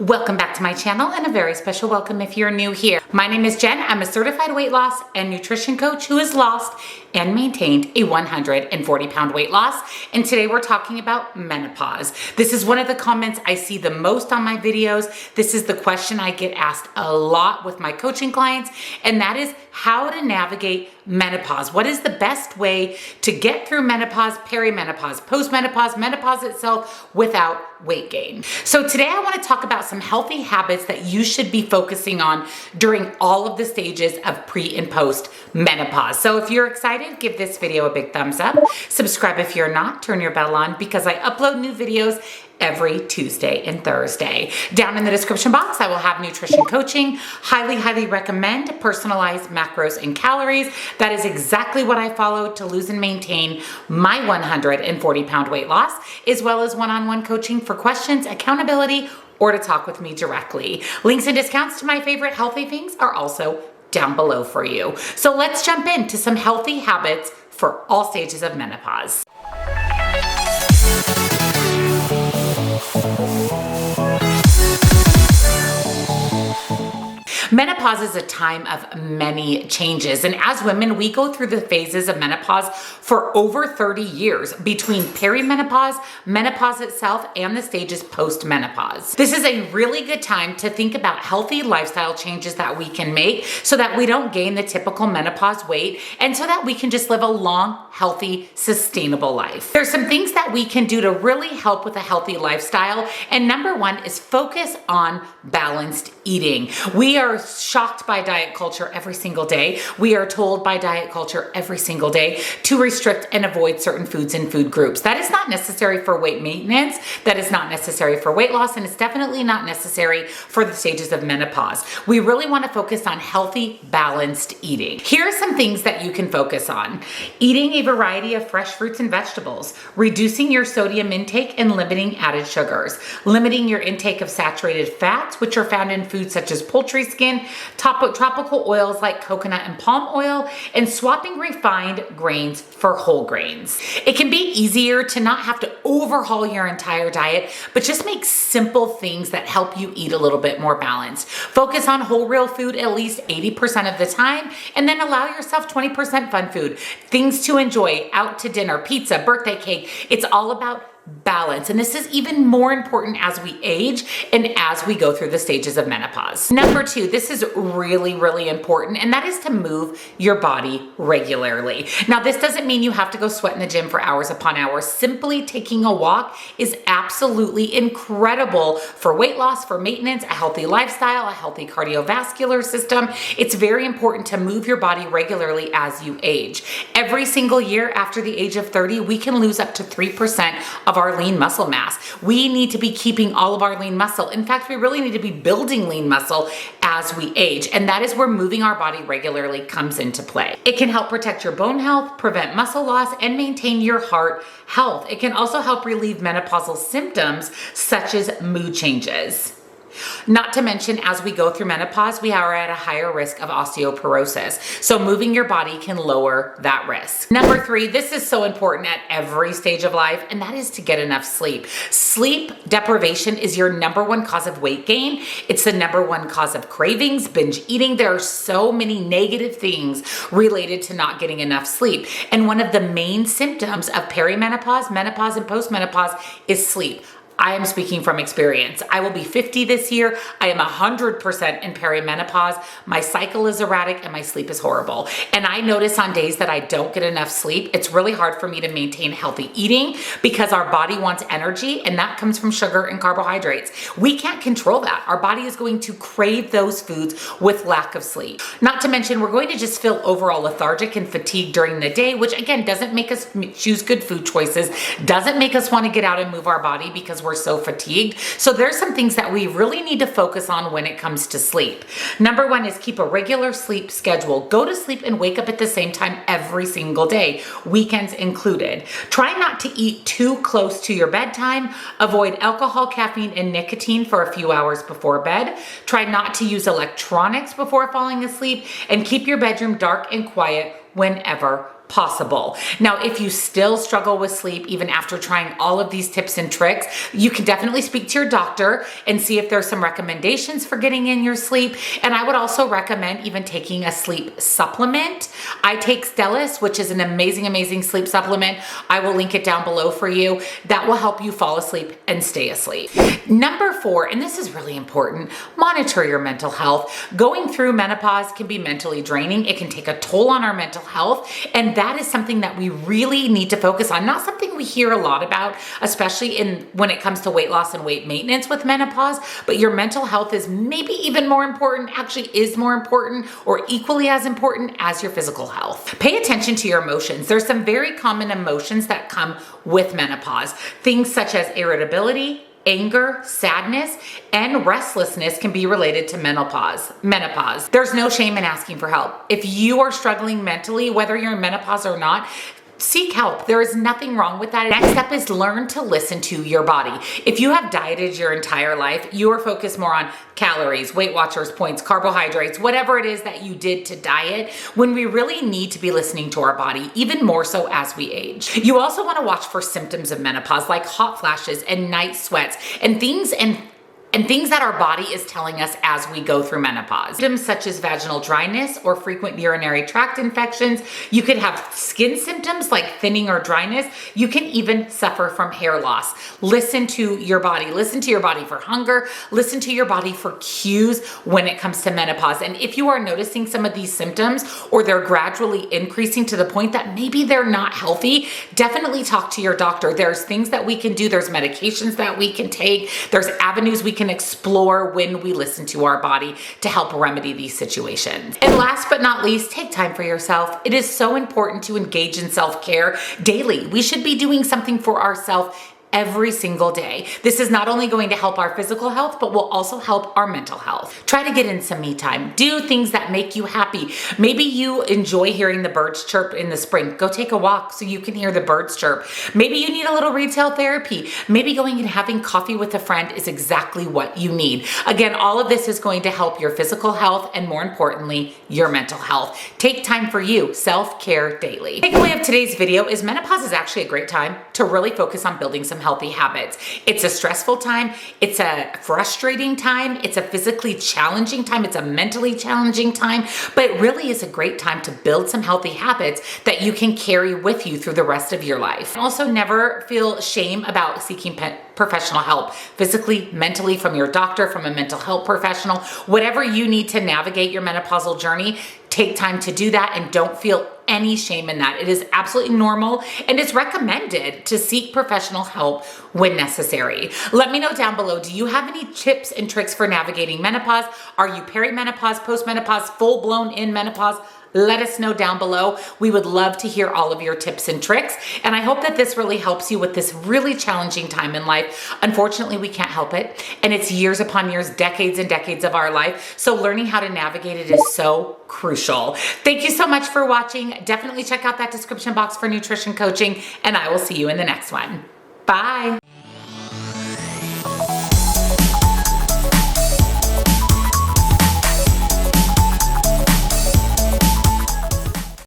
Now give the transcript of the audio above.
Welcome back to my channel and a very special welcome if you're new here. My name is Jen. I'm a certified weight loss and nutrition coach who has lost and maintained a 140-pound weight loss. And today we're talking about menopause. This is one of the comments I see the most on my videos. This is the question I get asked a lot with my coaching clients, and that is how to navigate menopause. What is the best way to get through menopause, perimenopause, postmenopause, menopause itself without weight gain? So today I want to talk about some healthy habits that you should be focusing on during all of the stages of pre and post menopause. So if you're excited, give this video a big thumbs up. Subscribe if you're not, turn your bell on because I upload new videos every Tuesday and Thursday. Down in the description box, I will have nutrition coaching. Highly recommend personalized macros and calories. That is exactly what I follow to lose and maintain my 140-pound weight loss, as well as one-on-one coaching for questions, accountability, or to talk with me directly. Links and discounts to my favorite healthy things are also down below for you. So let's jump into some healthy habits for all stages of menopause. Menopause is a time of many changes, and as women, we go through the phases of menopause for over 30 years between perimenopause, menopause itself, and the stages post-menopause. This is a really good time to think about healthy lifestyle changes that we can make so that we don't gain the typical menopause weight and so that we can just live a long, healthy, sustainable life. There's some things that we can do to really help with a healthy lifestyle, and number one is focus on balanced eating. We are shocked by diet culture every single day. We are told by diet culture every single day to restrict and avoid certain foods and food groups. That is not necessary for weight maintenance. That is not necessary for weight loss, and it's definitely not necessary for the stages of menopause. We really want to focus on healthy, balanced eating. Here are some things that you can focus on. Eating a variety of fresh fruits and vegetables, reducing your sodium intake and limiting added sugars, limiting your intake of saturated fats, which are found in foods such as poultry skin, tropical oils like coconut and palm oil, and swapping refined grains for whole grains. It can be easier to not have to overhaul your entire diet, but just make simple things that help you eat a little bit more balanced. Focus on whole real food at least 80% of the time, and then allow yourself 20% fun food, things to enjoy, out to dinner, pizza, birthday cake. It's all about balance. And this is even more important as we age and as we go through the stages of menopause. Number two, this is really important, and that is to move your body regularly. Now, this doesn't mean you have to go sweat in the gym for hours upon hours. Simply taking a walk is absolutely incredible for weight loss, for maintenance, a healthy lifestyle, a healthy cardiovascular system. It's very important to move your body regularly as you age. Every single year after the age of 30, we can lose up to 3% of our lean muscle mass. We need to be keeping all of our lean muscle. In fact, we really need to be building lean muscle as we age, and that is where moving our body regularly comes into play. It can help protect your bone health, prevent muscle loss, and maintain your heart health. It can also help relieve menopausal symptoms such as mood changes. Not to mention, as we go through menopause, we are at a higher risk of osteoporosis. So moving your body can lower that risk. Number three, this is so important at every stage of life, and that is to get enough sleep. Sleep deprivation is your number one cause of weight gain. It's the number one cause of cravings, binge eating. There are so many negative things related to not getting enough sleep. And one of the main symptoms of perimenopause, menopause, and postmenopause is sleep. I am speaking from experience. I will be 50 this year. I am 100% in perimenopause. My cycle is erratic and my sleep is horrible. And I notice on days that I don't get enough sleep, it's really hard for me to maintain healthy eating because our body wants energy, and that comes from sugar and carbohydrates. We can't control that. Our body is going to crave those foods with lack of sleep. Not to mention, we're going to just feel overall lethargic and fatigued during the day, which again doesn't make us choose good food choices, doesn't make us want to get out and move our body because we're so fatigued. So there's some things that we really need to focus on when it comes to sleep. Number one is keep a regular sleep schedule. Go to sleep and wake up at the same time every single day, weekends included. Try not to eat too close to your bedtime. Avoid alcohol, caffeine, and nicotine for a few hours before bed. Try not to use electronics before falling asleep, and keep your bedroom dark and quiet whenever possible. Now, if you still struggle with sleep, even after trying all of these tips and tricks, you can definitely speak to your doctor and see if there's some recommendations for getting in your sleep. And I would also recommend even taking a sleep supplement. I take Stellus, which is an amazing, amazing sleep supplement. I will link it down below for you. That will help you fall asleep and stay asleep. Number 4, and this is really important, monitor your mental health. Going through menopause can be mentally draining. It can take a toll on our mental health. And that is something that we really need to focus on. Not something we hear a lot about, especially when it comes to weight loss and weight maintenance with menopause, but your mental health is maybe even more important, actually is more important or equally as important as your physical health. Pay attention to your emotions. There's some very common emotions that come with menopause. Things such as irritability, anger, sadness, and restlessness can be related to menopause. There's no shame in asking for help. If you are struggling mentally, whether you're in menopause or not, seek help. There is nothing wrong with that. Next step is learn to listen to your body. If you have dieted your entire life, you are focused more on calories, Weight Watchers points, carbohydrates, whatever it is that you did to diet, when we really need to be listening to our body, even more so as we age. You also want to watch for symptoms of menopause like hot flashes and night sweats and things that our body is telling us as we go through menopause. Symptoms such as vaginal dryness or frequent urinary tract infections. You could have skin symptoms like thinning or dryness. You can even suffer from hair loss. Listen to your body. Listen to your body for hunger. Listen to your body for cues when it comes to menopause. And if you are noticing some of these symptoms or they're gradually increasing to the point that maybe they're not healthy, definitely talk to your doctor. There's things that we can do. There's medications that we can take. There's avenues we can explore when we listen to our body to help remedy these situations. And last but not least, take time for yourself. It is so important to engage in self-care daily. We should be doing something for ourselves every single day. This is not only going to help our physical health, but will also help our mental health. Try to get in some me time. Do things that make you happy. Maybe you enjoy hearing the birds chirp in the spring. Go take a walk so you can hear the birds chirp. Maybe you need a little retail therapy. Maybe going and having coffee with a friend is exactly what you need. Again, all of this is going to help your physical health and, more importantly, your mental health. Take time for you. Self-care daily. Takeaway of today's video is menopause is actually a great time to really focus on building some healthy habits. It's a stressful time. It's a frustrating time. It's a physically challenging time. It's a mentally challenging time, but it really is a great time to build some healthy habits that you can carry with you through the rest of your life. Also, never feel shame about seeking professional help, physically, mentally, from your doctor, from a mental health professional, whatever you need to navigate your menopausal journey. Take time to do that and don't feel any shame in that. It is absolutely normal and it's recommended to seek professional help when necessary. Let me know down below, do you have any tips and tricks for navigating menopause? Are you perimenopause, postmenopause, full-blown in menopause? Let us know down below. We would love to hear all of your tips and tricks. And I hope that this really helps you with this really challenging time in life. Unfortunately, we can't help it. And it's years upon years, decades and decades of our life. So learning how to navigate it is so crucial. Thank you so much for watching. Definitely check out that description box for nutrition coaching. And I will see you in the next one. Bye.